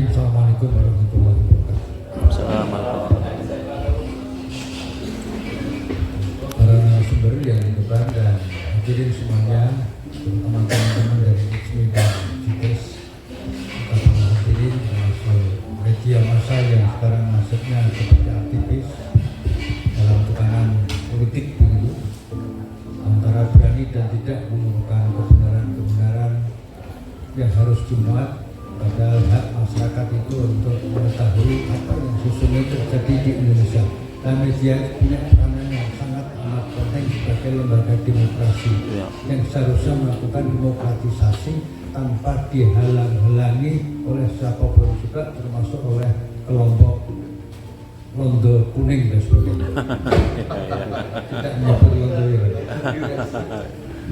Bismillahirrahmanirrahim. Assalamualaikum warahmatullahi wabarakatuh. Assalamualaikum. Para narasumber yang di depan dan hadirin semuanya, terutama teman-teman dari ICMI dan CITES, para hadirin termasuk media massa yang sekarang nasibnya seperti aktivis dalam tekanan politik begitu, antara berani dan tidak menemukan kebenaran-kebenaran yang harus dimuat. Padahal hak masyarakat itu untuk mengetahui apa yang sesungguhnya terjadi di Indonesia. Dan media punya peranan yang sangat amat penting sebagai lembaga demokrasi yang seharusnya melakukan demokratisasi tanpa dihalang-halangi oleh siapapun juga, termasuk oleh kelompok Londo Kuning dan sebagainya. Tidak menyebut Londo ya.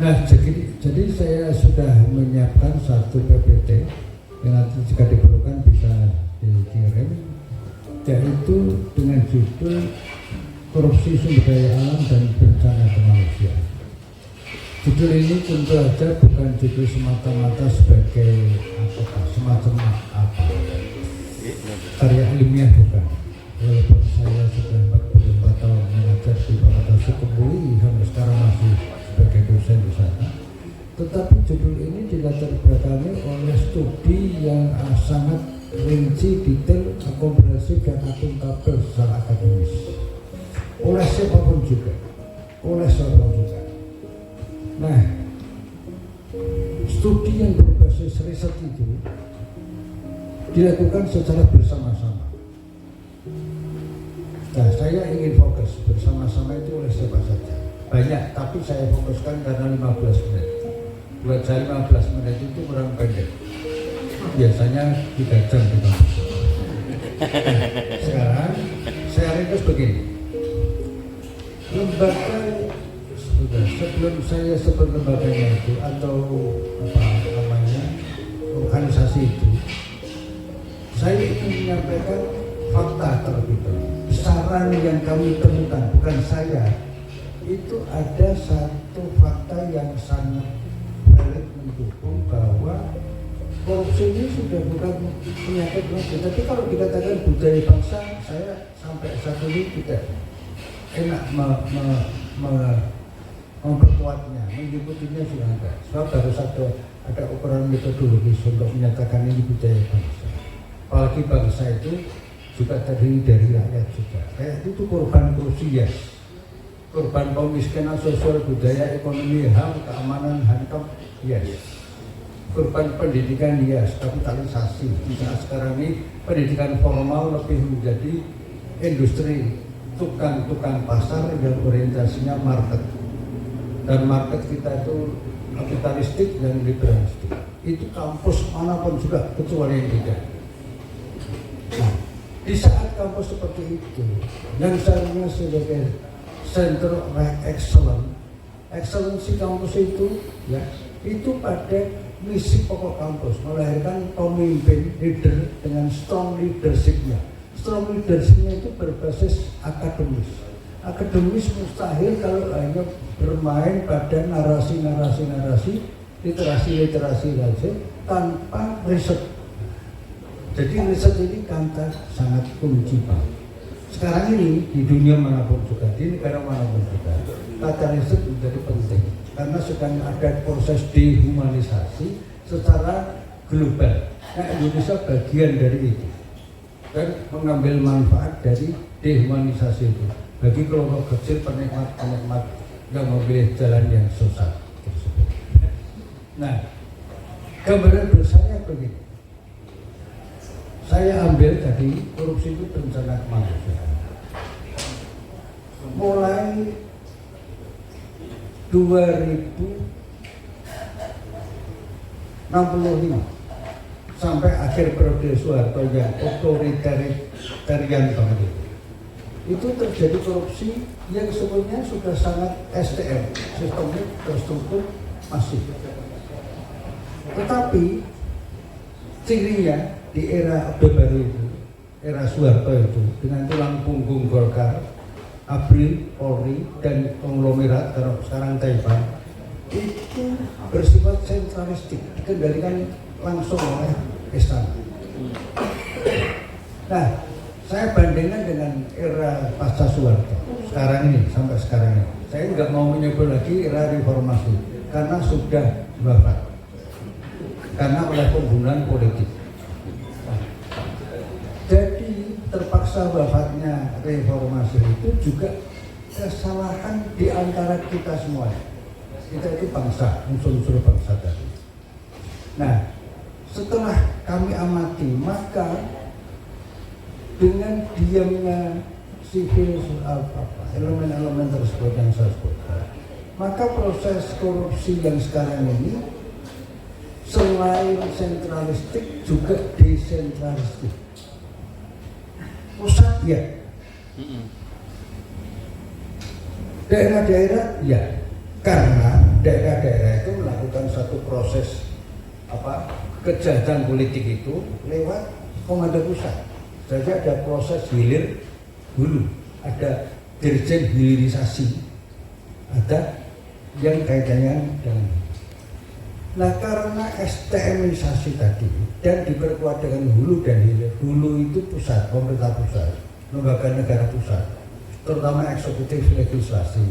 Nah, jadi saya sudah menyiapkan satu PPT yang nanti jika diperlukan bisa dikirim, yaitu dengan judul Korupsi Sumber Daya Alam dan Bencana Kemanusiaan. Judul ini tentu saja bukan judul semata-mata sebagai semacam karya ilmiah, bukan. Walaupun saya sudah 44 tahun mengajar di Fakultas Hukum UI, sampai sekarang masih sebagai dosen di sana. Tetapi judul ini dilatar belakangi oleh studi yang sangat rinci, detail, komprehensif dan akuntabel secara akademis. Oleh siapapun juga. Nah, studi yang berbasis riset itu dilakukan secara bersama-sama. Nah, saya ingin fokus bersama-sama itu oleh siapa saja. Banyak, tapi saya fokuskan karena 15 menit. Buat saya 15 menit itu kurang pendek. Biasanya 3 jam kita. Sekarang saya ringkas begini. Lembaga sebelum saya sebut lembaganya itu atau apa namanya organisasi itu, saya ingin menyampaikan fakta terlebih dahulu. Saran yang kami temukan, bukan saya, itu ada satu fakta yang sangat valid mendukung bahwa korupsi ini sudah bukan penyakit lagi. Tapi kalau dikatakan budaya bangsa, saya sampai saat ini tidak enak memperkuatnya, menyebutnya sudah enggak. Sebab harus ada ukuran metodologis untuk menyatakan ini budaya bangsa. Apalagi bangsa itu juga terdiri dari rakyat juga. Rakyat itu korban korupsi, yes. Korban kemiskinan sosial, budaya, ekonomi, HAM, keamanan, hankam, yes. Korban pendidikan, yes. Kapitalisasi. Misalnya sekarang ini pendidikan formal lebih menjadi industri, tukang pasar yang orientasinya market. Dan market kita itu kapitalistik dan liberalistik. Itu kampus manapun juga, kecuali yang tidak. Nah, di saat kampus seperti itu, yang seharusnya sebagai Center of Excellence kampus itu, ya, itu pada misi pokok kampus melahirkan pemimpin leader dengan strong leadershipnya. Strong leadershipnya itu berbasis akademis. Akademis mustahil kalau hanya bermain pada narasi, literasi saja tanpa riset. Jadi riset ini kata sangat kunci, Pak. Sekarang ini di dunia manapun juga, di negara manapun juga, kata riset menjadi penting karena sedang ada proses dehumanisasi secara global. Nah, Indonesia bagian dari itu dan mengambil manfaat dari dehumanisasi itu bagi kelompok kecil penikmat yang memilih jalan yang susah tersebut. Nah, gambaran besarnya begini. Saya ambil tadi korupsi itu bencana kemanusiaan. Mulai 2065 sampai akhir periode Soeharto yang otoritarian banget itu terjadi korupsi yang sebenarnya sudah sangat STM, sistemik, terstruktur, masif. Tetapi cirinya di era Orde Baru itu, era Soeharto itu, dengan tulang punggung Golkar, ABRI, Polri, dan konglomerat sekarang Taipan, itu bersifat sentralistik, dikendalikan langsung oleh istana. Nah, saya bandingkan dengan era pasca Soeharto sekarang ini, sampai sekarang ini. Saya nggak mau menyebut lagi era reformasi karena sudah wafat, karena oleh pembunuhan politik. Jadi terpaksa wafatnya reformasi itu juga kesalahan di antara kita semua. Kita itu bangsa, unsur-unsur bangsa tadi. Nah, setelah kami amati, maka dengan diamnya sipil elemen-elemen tersebut yang saya sebutkan, maka proses korupsi yang sekarang ini selain sentralistik juga desentralistik. Pusat ya, daerah-daerah ya, karena daerah-daerah itu melakukan satu proses kejahatan politik itu lewat komando pusat. Jadi ada proses hilir hulu, ada dirjen hilirisasi, ada yang kaitannya dengan. Nah, karena STMisasi tadi dan diperkuat dengan hulu dan hilir. Hulu itu pusat, pemerintah pusat, lembaga negara pusat, terutama eksekutif legislasi.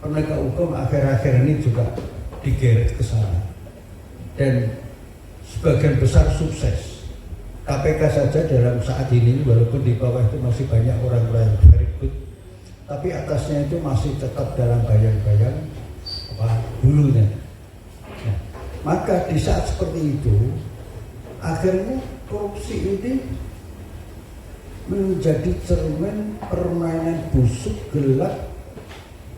Penegak hukum akhir-akhir ini juga digeret ke sana. Dan sebagian besar sukses. KPK saja dalam saat ini, walaupun di bawah itu masih banyak orang-orang yang very good, tapi atasnya itu masih tetap dalam bayang-bayang hulunya. Nah, maka di saat seperti itu, akhirnya korupsi ini menjadi cermin permainan busuk, gelap,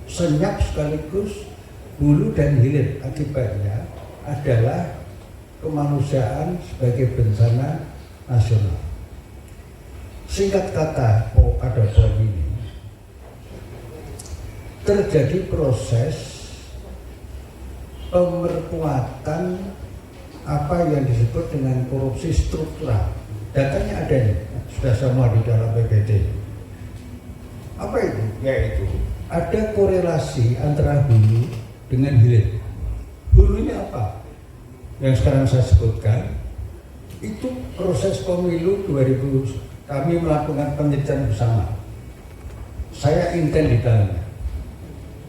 senyap sekaligus hulu dan hilir. Akibatnya adalah kemanusiaan sebagai bencana nasional. Singkat kata, pada poin ini terjadi proses pemerkuatan apa yang disebut dengan korupsi struktural. Datanya ada nih, sudah semua di dalam PPT. Apa itu? Yaitu ada korelasi antara hulu dengan hilir. Hulunya apa? Yang sekarang saya sebutkan itu proses pemilu 2000, kami melakukan penelitian bersama. Saya intent di dalamnya.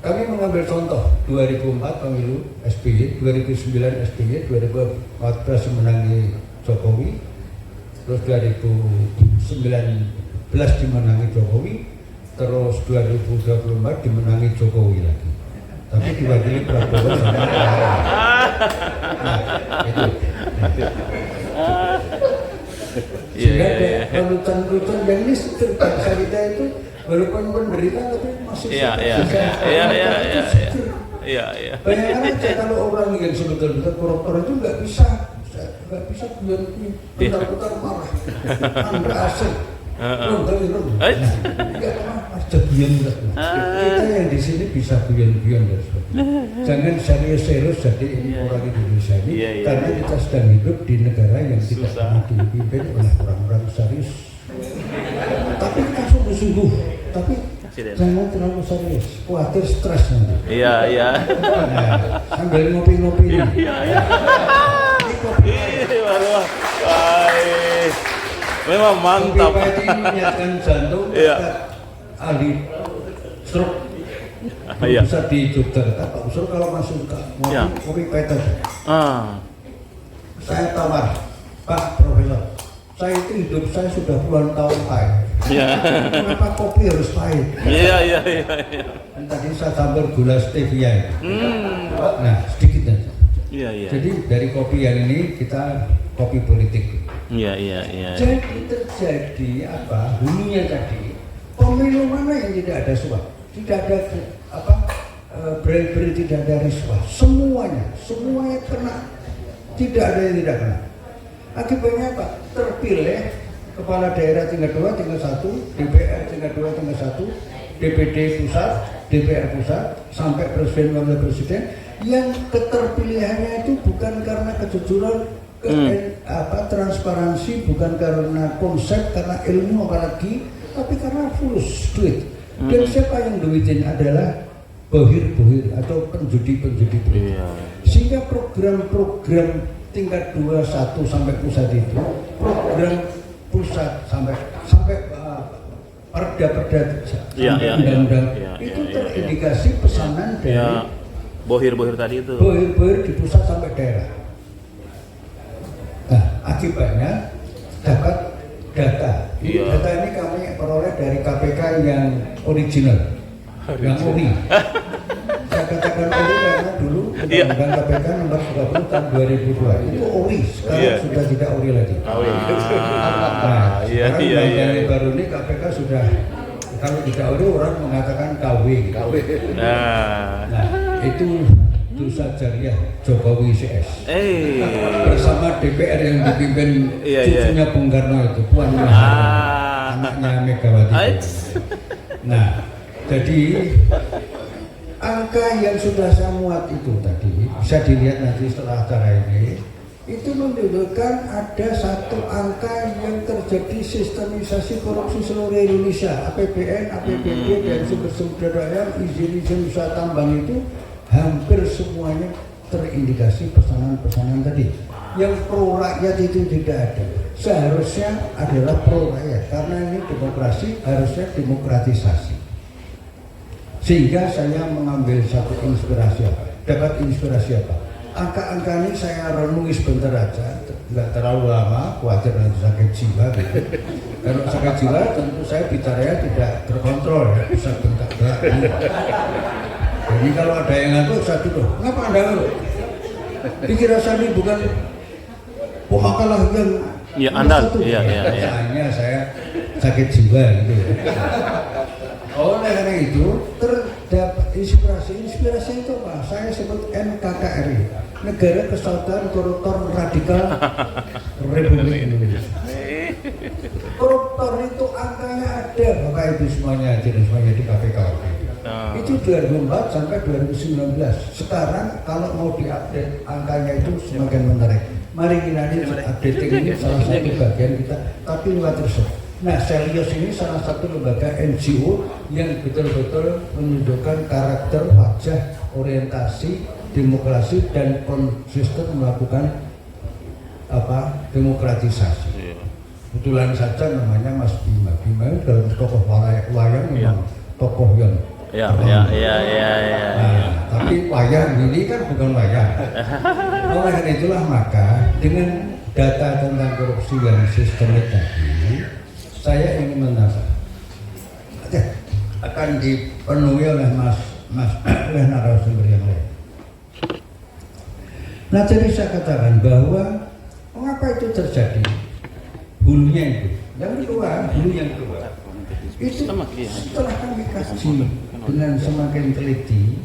Kami mengambil contoh 2004 pemilu SBY, 2009 SBY, 2014 menangi Jokowi, terus 2019 dimenangi Jokowi, terus 2024 dimenangi Jokowi lagi. Tapi diwakili Prabowo sama itu. Sehingga rutan-rutan yang ini bangsa kita itu walaupun menderita tapi masih bayangkan aja kalau orang yang sebetulnya koruptor itu nggak bisa putar-putar marah, anda asik. Kita yang di sini bisa guyon-guyon, jangan serius-serius jadi orang Indonesia ini, karena kita sedang hidup di negara yang tidak pernah dipimpin oleh orang-orang serius. Tapi kita sungguh-sungguh, tapi jangan terlalu serius, khawatir stres nanti. Sambil ngopi-ngopi ini. Memang mantap. Kopi ini menyiapkan jantung, ahli stroke. Bisa di Yogyakarta, Pak Usur kalau masuk ke kopi pahit aja. Saya tawar, Pak Profesor, saya itu hidup saya sudah puluhan tahun pahit. Kenapa kopi harus pahit? Dan tadi saya campur gula stevia. Nah, sedikit aja. Jadi dari kopi yang ini kita kopi politik. Jadi terjadi apa? Hulunya tadi pemilu mana yang tidak ada suap, tidak ada brand-brand, tidak ada riswah, semuanya kena, tidak ada yang tidak kena. Akibatnya apa? Terpilih kepala daerah tingkat 2, tingkat 1, DPR tingkat 2, tingkat 1, DPD pusat, DPR pusat, sampai presiden wakil presiden, yang keterpilihannya itu bukan karena kejujuran, transparansi, bukan karena konsep, karena ilmu apalagi, tapi karena fulus duit. Dan siapa yang duitin adalah bohir-bohir atau penjudi-penjudi politik. Sehingga program-program tingkat 2, 1 sampai pusat itu program pusat sampai perda-perda undang-undang itu terindikasi pesanan dari bohir-bohir tadi itu. Bohir-bohir di pusat sampai daerah. Nah, akibatnya dapat data. Data ini kami peroleh dari KPK yang original, yang ori. Saya katakan ori karena dulu Undang-Undang KPK nomor 30 tahun 2002 itu ori, sekarang sudah tidak ori lagi. Nah, sekarang yang baru ini KPK sudah, kalau tidak ori orang mengatakan KW gitu. Nah, itu dosa jariah Jokowi CS. Bersama DPR yang dipimpin cucunya Bung Karno itu, Puan Maharani, anaknya Megawati. Nah, jadi angka yang sudah saya muat itu tadi bisa dilihat nanti setelah acara ini, itu menunjukkan ada satu angka yang terjadi sistemisasi korupsi seluruh Indonesia. APBN, APBD dan sumber-sumber daya, izin-izin usaha tambang itu hampir semuanya terindikasi pesanan-pesanan tadi. Yang pro rakyat itu tidak ada. Seharusnya adalah pro rakyat karena ini demokrasi, harusnya demokratisasi. Sehingga saya mengambil satu inspirasi apa? Dapat inspirasi apa? Angka-angka ini saya renungi sebentar aja, nggak terlalu lama, khawatir nanti sakit jiwa gitu. Kalau sakit jiwa tentu saya bicaranya tidak terkontrol ya, bisa bentak-bentak. Jadi kalau ada yang ngaku saya tuduh, kenapa Anda ngaku? Pikir saya ini bukan pemakalah yang Anda, hanya saya sakit jiwa gitu. Oleh karena itu terdapat inspirasi itu apa? Saya sebut NKKRI, Negara Kesatuan Koruptor Radikal Republik Indonesia. Koruptor itu angkanya ada, maka itu semuanya di KPK. Itu 2004 sampai 2019. Sekarang kalau mau diupdate angkanya itu semakin menarik. Mari kita update ini salah satu bagian kita, tapi lewat terus. Nah, Selios ini salah satu lembaga NGO yang betul-betul menunjukkan karakter, wajah, orientasi, demokrasi dan konsisten melakukan demokratisasi. Kebetulan saja namanya Mas Bima. Bima itu dalam tokoh wayang memang tokoh yang tapi wayang ini kan bukan wayang. Oleh karena itulah maka dengan data tentang korupsi yang sistemik tadi, saya ingin menambah akan dipenuhi oleh oleh narasumber yang lain. Nah, jadi saya katakan bahwa mengapa itu terjadi? Hulunya itu. Yang kedua, hulu yang kedua. Itu setelah kami kaji dengan semakin teliti,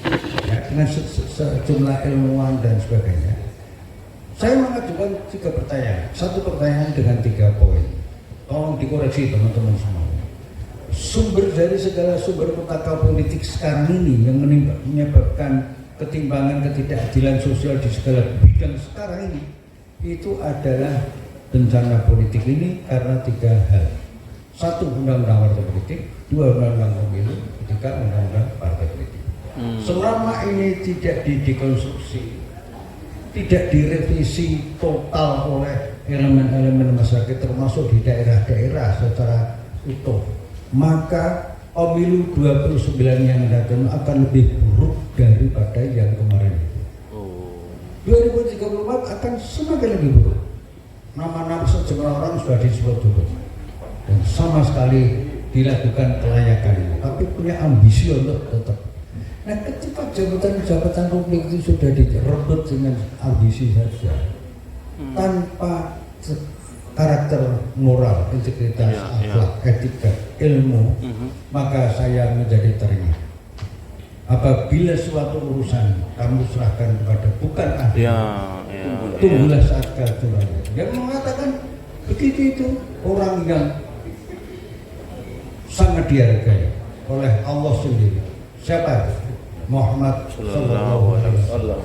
ya, dengan sejumlah ilmuwan dan sebagainya, saya mengajukan 3 pertanyaan. Satu pertanyaan dengan 3 poin. Tolong dikoreksi teman-teman semua. Sumber dari segala sumber petaka politik sekarang ini yang menyebabkan ketimpangan, ketidakadilan sosial di segala bidang sekarang ini, itu adalah bencana politik ini karena 3 hal. 1, undang-undang partai politik, 2, undang-undang pemilu, 3, undang-undang partai politik. Selama ini tidak didekonstruksi, tidak direvisi total oleh elemen-elemen masyarakat termasuk di daerah-daerah secara utuh, maka pemilu 29 yang datang akan lebih buruk daripada yang kemarin itu. 2034 akan semakin lebih buruk. Nama-nama sejumlah orang sudah disebut-sebut dan sama sekali dilakukan kelayakan, tapi punya ambisi untuk tetap. Nah, ketika jabatan-jabatan publik itu sudah direbut dengan ambisi saja, tanpa karakter moral, integritas, akhlak, etika, ilmu, maka saya menjadi teringat. Apabila suatu urusan kamu serahkan kepada bukan ahli, tunggulah saat keaturannya. Yang mengatakan begitu itu orang yang sangat dihargai oleh Allah sendiri. Siapa? Muhammad sallallahu alaihi wasallam.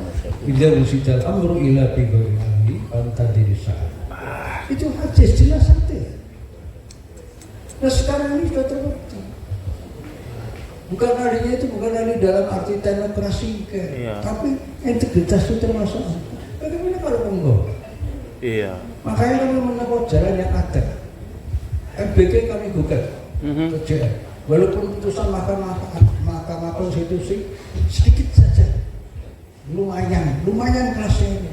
Idza usidal amru ila bi ghairi antadiri saat. Itu hadis jelas hadis. Nah, sekarang ini sudah terbukti. Bukan ahlinya itu bukan ahli dalam arti teknokrasi, tapi integritas itu termasuk. Bagaimana kalau enggak? Iya. Makanya kami menempuh jalan yang ada. MBG kami gugat ke JR. Walaupun putusan Mahkamah Konstitusi sedikit saja, lumayan kelasnya ini.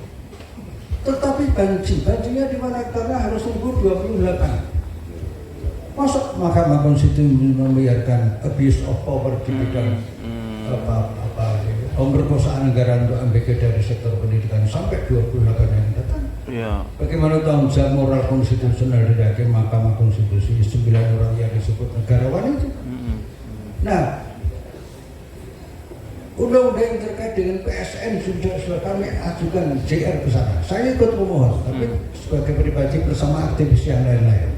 Tetapi banjirnya di mana? Karena harus tunggu 28. Masuk Mahkamah Konstitusi membiarkan abuse of power di bidang pemerkosaan anggaran untuk MBG dari sektor pendidikan sampai 28 yang datang. Iya. Bagaimana tanggung jawab moral konstitusional dari hakim Mahkamah Konstitusi 9 orang yang disebut negarawan itu? Nah, undang-undang yang terkait dengan PSN sudah kami ajukan JR ke sana. Saya ikut memohon, tapi sebagai pribadi bersama aktivis yang lain-lain.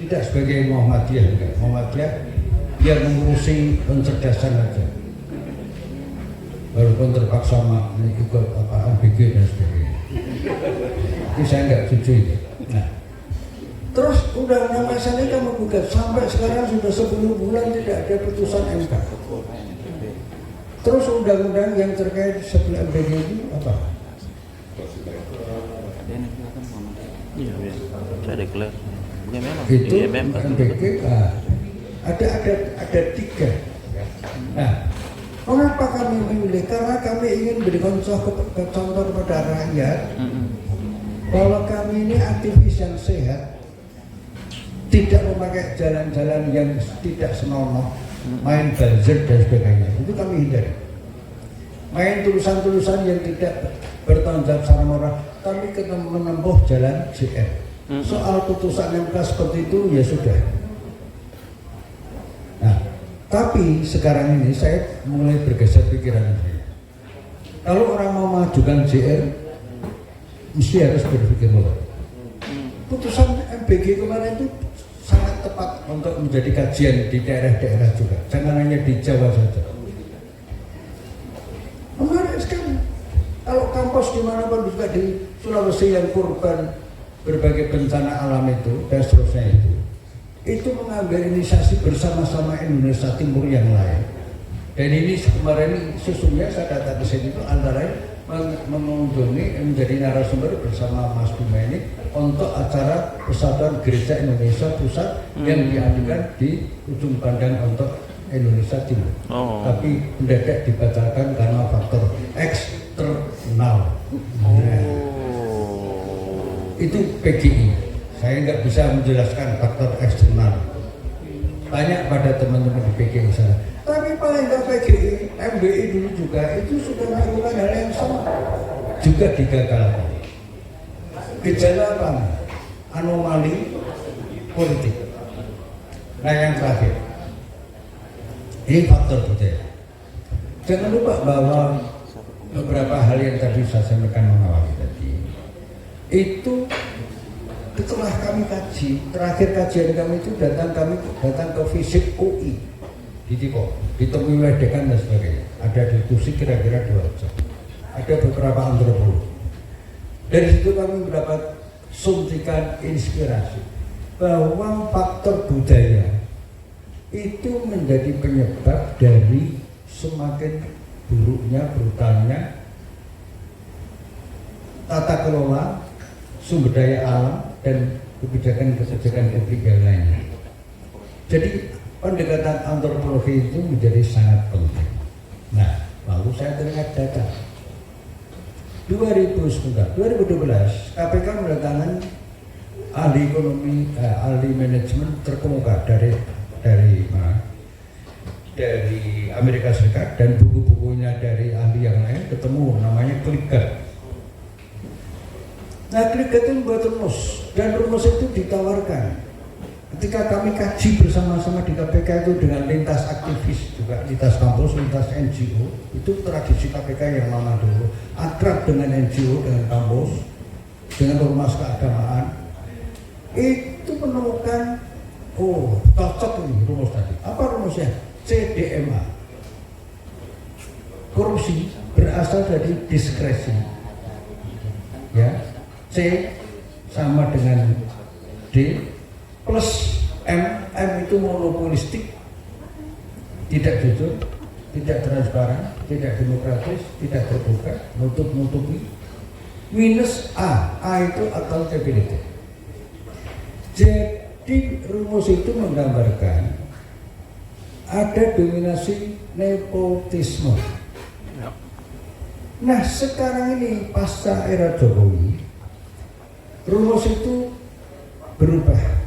Tidak sebagai Muhammadiyah, enggak. Muhammadiyah biar mengurusi pencerdasan aja. Walaupun terpaksa ikut MBG dan sebagainya. Ini saya enggak setuju itu. Nah, terus undang-undang PSN ini kami gugat sampai sekarang sudah 10 bulan tidak ada putusan MK. Terus undang-undang yang terkait sebelum MBG itu apa? Iya. Saya deklar. Itu MBG ada 3. Nah, kenapa kami memilih? Karena kami ingin beri contoh kepada rakyat bahwa kami ini aktivis yang sehat, tidak memakai jalan-jalan yang tidak senonoh, main buzzer dan sebagainya. Itu kami hindari. Main tulisan-tulisan yang tidak bertanggung jawab secara moral, kami menempuh jalan JR. Soal putusan MK seperti itu ya sudah. Nah, tapi sekarang ini saya mulai bergeser pikiran saya. Kalau orang mau mengajukan JR, mesti harus berpikir loh. Putusan MBG kemarin itu sangat tepat untuk menjadi kajian di daerah-daerah juga. Jangan hanya di Jawa saja. Menarik sekali. Kalau kampus dimanapun juga di Sulawesi yang korban berbagai bencana alam itu dan seterusnya itu mengambil inisiasi bersama-sama Indonesia Timur yang lain. Dan ini kemarin sesungguhnya saya datang ke sini itu antara mengunjungi menjadi narasumber bersama Mas Bima ini untuk acara Persatuan Gereja Indonesia Pusat yang diadakan di ujung pandang untuk Indonesia Timur. Tapi mendadak dibatalkan karena faktor eksternal. Itu PGI. Saya nggak bisa menjelaskan faktor eksternal. Tanya pada teman-teman di PGI sana. Tapi paling nggak PGI, MBI dulu juga itu sudah melakukan hal yang sama, juga digagalkan. Gejala apa? Anomali politik. Nah yang terakhir, ini faktor budaya. Jangan lupa bahwa beberapa hal yang tadi saya sampaikan mengawali tadi itu setelah kami kaji, terakhir kajian kami itu datang ke fisik UI di Tipo, ditemui oleh dekan dan sebagainya. Ada diskusi kira-kira 2 jam. Ada beberapa antropolog. Dari situ kami mendapat suntikan inspirasi bahwa faktor budaya itu menjadi penyebab dari semakin buruknya, brutalnya tata kelola sumber daya alam dan kebijakan-kebijakan publik yang lainnya. Jadi pendekatan antropologi itu menjadi sangat penting. Nah, lalu saya teringat data 2012 KPK mendatangkan ahli ekonomi, ahli manajemen terkemuka dari Amerika Serikat dan buku-bukunya dari ahli yang lain ketemu namanya Kliger. Nah, Kliger itu membuat rumus dan rumus itu ditawarkan ketika kami kaji bersama-sama di KPK itu dengan lintas aktivis juga, lintas kampus, lintas NGO. Itu tradisi KPK yang lama dulu, akrab dengan NGO, dengan kampus, dengan ormas keagamaan. Itu menemukan, oh cocok ini rumus tadi. Apa rumusnya? CDMA. Korupsi berasal dari diskresi. Ya, C sama dengan D plus M itu monopolistik, tidak jujur, tidak transparan, tidak demokratis, tidak terbuka, nutup-nutupi. minus A itu accountability. Jadi rumus itu menggambarkan ada dominasi nepotisme. Nah sekarang ini pasca era Jokowi, rumus itu berubah.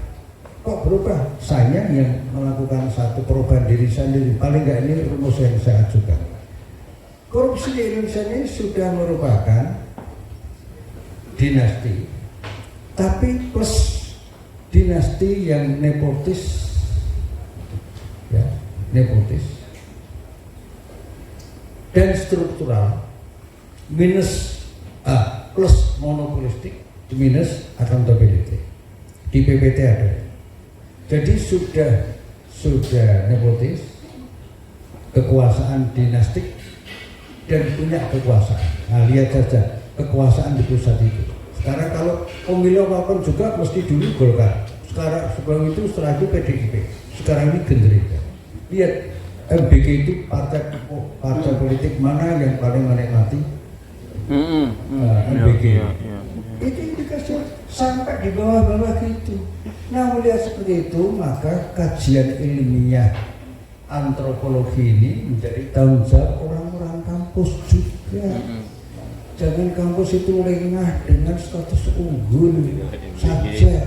Kok berubah? Saya yang melakukan satu perubahan diri sendiri. Paling nggak ini rumus yang saya ajukan. Korupsi di Indonesia ini sudah merupakan dinasti, tapi plus dinasti yang nepotis, ya, nepotis dan struktural, minus plus monopolistik, minus accountability. Di PPT ada. Jadi sudah nepotis, kekuasaan dinastik dan punya kekuasaan. Nah, lihat saja kekuasaan di pusat itu. Sekarang kalau pemilu apapun juga mesti dulu Golkar. Sekarang sebelum itu setelah itu PDIP. Sekarang ini Gerindra. Lihat MBG itu partai politik mana yang paling menikmati? MBG. Itu indikasi sampai di bawah-bawah gitu. Nah melihat seperti itu maka kajian ilmiah antropologi ini menjadi tanggung jawab orang-orang kampus juga. Jangan kampus itu lengah dengan status unggul saja,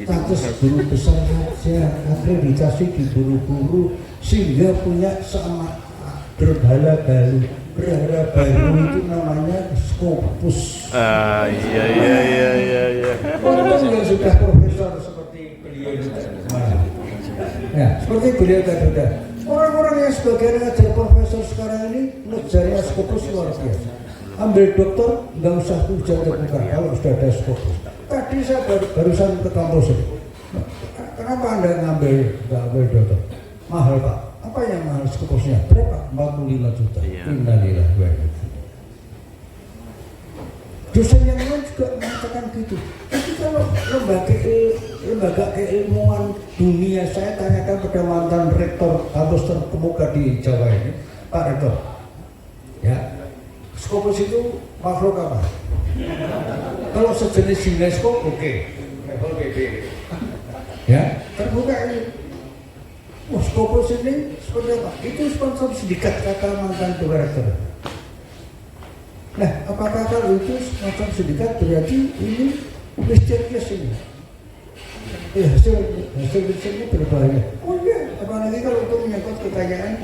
status guru besar saja, akreditasi diburu-buru sehingga punya sama berhala baru. Berhala baru itu namanya Scopus. Iya. Orang yang sudah profesor seperti beliau itu. Ya, seperti beliau tadi. Orang-orang yang sebagian ngajar profesor sekarang ini ngejarnya Scopus luar biasa. Ambil doktor, nggak usah ujian terbuka kalau sudah ada Scopus. Tadi saya barusan ke kampus ini. Kenapa Anda ngambil dokter? Mahal Pak. Apa yang mahal Scopusnya? Berapa? 45 juta. Innalillahi wa inna ilaihi. Dosen yang lain juga mengatakan gitu. Tapi kalau lembaga keilmuan dunia, saya tanyakan pada mantan rektor kampus terkemuka di Jawa ini, Pak Rektor, ya, Scopus itu makhluk apa? Kalau sejenis UNESCO, oke, level BB, ya, terbuka ini. Wah, Scopus ini seperti apa? Itu sponsor sindikat kata mantan rektor. Nah, apakah kalau itu semacam sindikat berarti ini misterius ini? Hasil risetnya berbahaya. Oh iya, apalagi kalau itu menyangkut kekayaan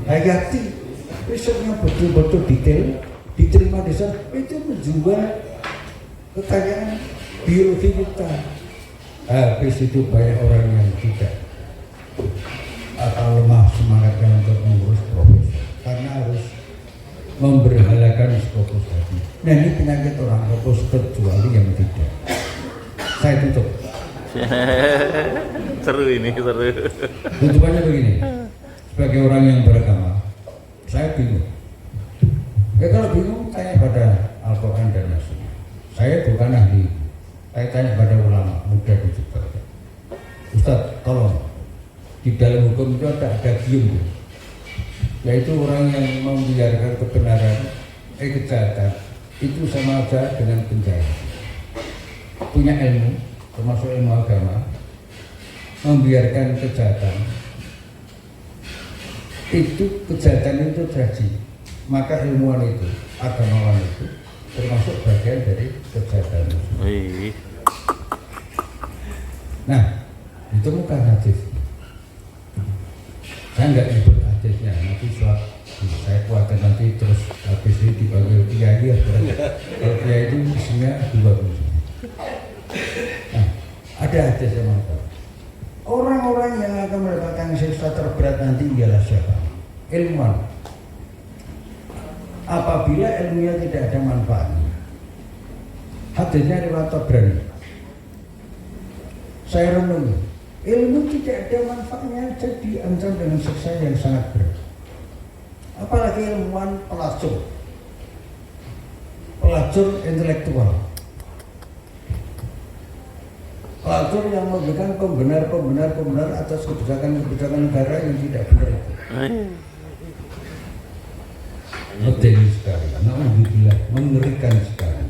hayati, risetnya betul-betul detail, diterima di sana, itu menjual kekayaan biologi kita. Habis itu banyak orang yang tidak atau lemah semangatnya untuk mengurus profesi karena harus memberhalakan Scopus tadi. Nah ini penyakit orang Scopus kecuali yang tidak. Saya tutup. Seru ini, seru. Tutupannya begini. Sebagai orang yang beragama, saya bingung. Ya kalau bingung, tanya pada Al-Quran dan Rasul. Saya bukan ahli. Saya tanya pada ulama muda di Jakarta. Ustaz, tolong. Di dalam hukum itu ada gium, yaitu orang yang membiarkan kebenaran, kejahatan itu sama aja dengan penjara. Punya ilmu, termasuk ilmu agama, membiarkan kejahatan, itu kejahatan itu terjadi. Maka ilmuwan itu, agamawan itu, termasuk bagian dari kejahatan. Nah, itu bukan hadis. Saya nggak nyebut hadisnya, nanti saya khawatir nanti terus habis ini dipanggil kiai ya berarti. Kalau kiai itu isinya 2 Nah, ada hadis yang mengatakan orang-orang yang akan mendapatkan siksa terberat nanti ialah siapa? Ilmuwan. Apabila ilmunya tidak ada manfaatnya. Hadisnya riwayat Tabrani. Saya renungi. Ilmu tidak ada manfaatnya jadi diancam dengan siksa yang sangat berat. Apalagi ilmuwan pelacur intelektual, pelacur yang memberikan pembenar atas kebijakan negara yang tidak benar itu. Medeni sekali, mengerikan sekali.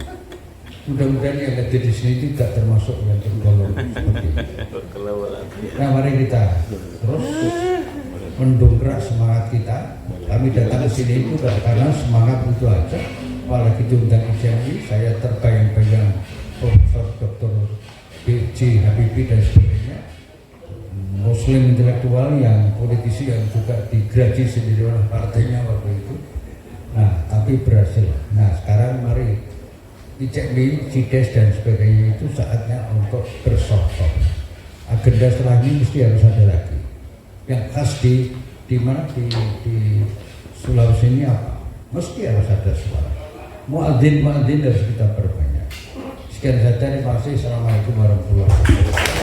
Mudah-mudahan yang ada di sini tidak termasuk yang tergolong seperti itu. Nah, mari kita terus mendongkrak semangat kita. Kami datang ke sini itu karena semangat itu aja. Apalagi diundang ICMI, saya terbayang-bayang Profesor Dr. B.J. Habibie dan sebagainya, Muslim intelektual yang politisi yang juga digaji sendiri oleh partainya waktu itu. Nah, tapi berhasil. Nah, sekarang mari ICMI, CIDES dan sebagainya itu saatnya untuk bersosok. Agenda setelah ini mesti harus ada lagi. Yang khas di mana di Sulawesi ini apa? Mesti harus ada suara. Muadzin harus kita perbanyak. Sekian saja, terima kasih. Assalamualaikum warahmatullahi wabarakatuh.